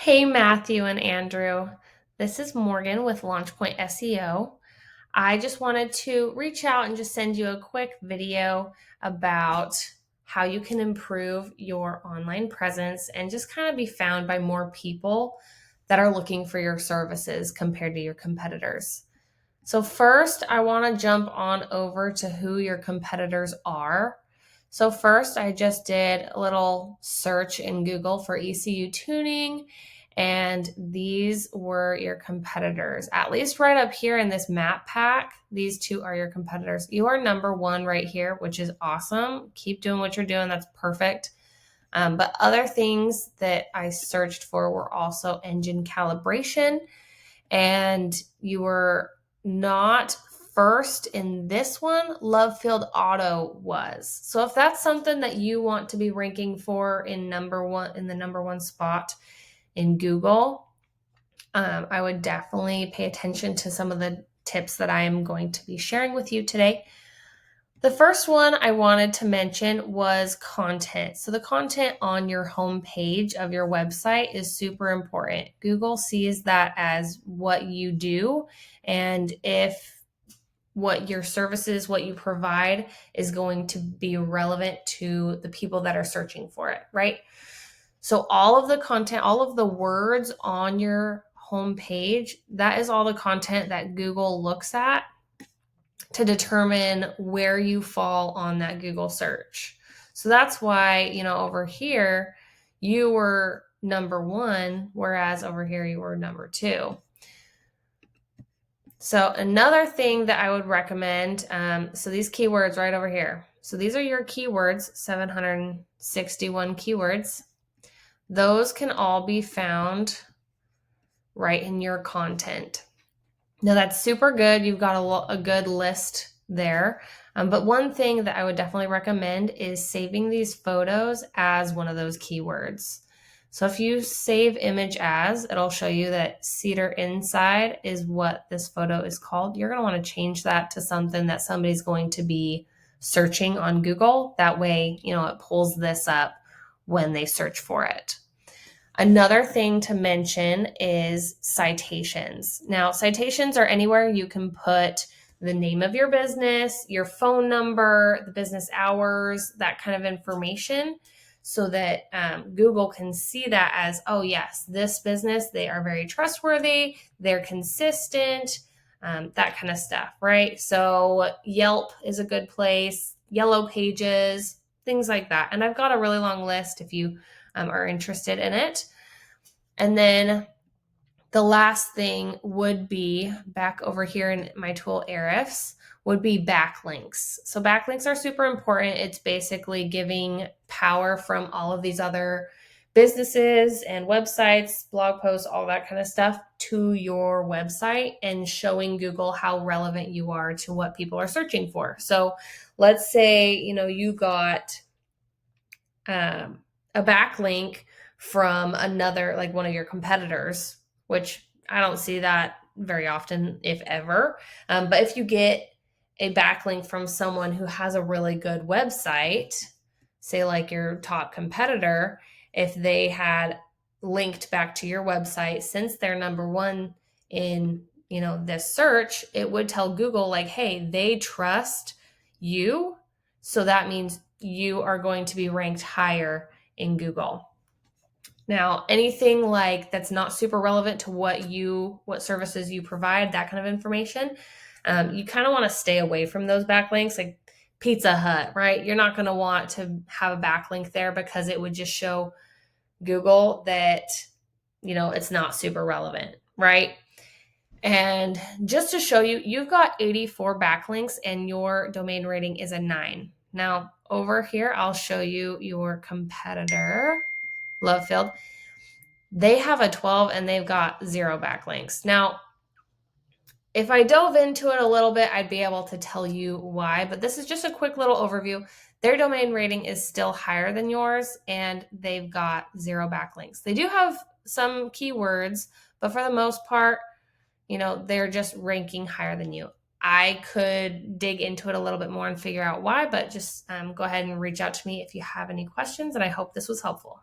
Hey, Matthew and Andrew. This is Morgan with LaunchPoint SEO. I just wanted to reach out and just send you a quick video about how you can improve your online presence and just kind of be found by more people that are looking for your services compared to your competitors. So, first, I want to jump on over to who your competitors are. So, first, I just did a little search in Google for ECU tuning, and these were your competitors. At least right up here in this map pack, these two are your competitors. You are number one right here, which is awesome. Keep doing what you're doing, that's perfect. But other things that I searched for were also engine calibration, and you were not first in this one. Love Field Auto was. So if that's something that you want to be ranking for in the number one spot in Google, I would definitely pay attention to some of the tips that I am going to be sharing with you today. The first one I wanted to mention was content. So the content on your home page of your website is super important. Google sees that as what you do, and if what your services, what you provide is going to be relevant to the people that are searching for it, right? So all of the content, all of the words on your home page, that is all the content that Google looks at to determine where you fall on that Google search. So that's why, over here, you were number one, whereas over here you were number two. So another thing that I would recommend, so these keywords right over here. So these are your keywords, 761 keywords. Those can all be found right in your content. Now that's super good. You've got a good list there. But one thing that I would definitely recommend is saving these photos as one of those keywords. So if you save image as, it'll show you that Cedar inside is what this photo is called. You're going to want to change that to something that somebody's going to be searching on Google. That way, it pulls this up when they search for it. Another thing to mention is citations. Now, citations are anywhere you can put the name of your business, your phone number, the business hours, that kind of information, so that Google can see that as, oh, yes, this business, they are very trustworthy, they're consistent, that kind of stuff, right? So Yelp is a good place, Yellow Pages, things like that. And I've got a really long list if you are interested in it. And then the last thing would be back over here in my tool Ahrefs would be backlinks. So backlinks are super important. It's basically giving power from all of these other businesses and websites, blog posts, all that kind of stuff to your website and showing Google how relevant you are to what people are searching for. So let's say, you got a backlink from another, like one of your competitors, which I don't see that very often, if ever. But if you get a backlink from someone who has a really good website, say like your top competitor, if they had linked back to your website, since they're number one in, this search, it would tell Google like, hey, they trust you. So that means you are going to be ranked higher in Google. Now, anything like that's not super relevant to what services you provide, that kind of information, you kind of want to stay away from those backlinks, like Pizza Hut, right? You're not going to want to have a backlink there because it would just show Google that, it's not super relevant, right? And just to show you, you've got 84 backlinks and your domain rating is a 9. Now, over here, I'll show you your competitor, Lovefield. They have a 12 and they've got 0 backlinks. Now, if I dove into it a little bit, I'd be able to tell you why, but this is just a quick little overview. Their domain rating is still higher than yours and they've got 0 backlinks. They do have some keywords, but for the most part, they're just ranking higher than you. I could dig into it a little bit more and figure out why, but just go ahead and reach out to me if you have any questions, and I hope this was helpful.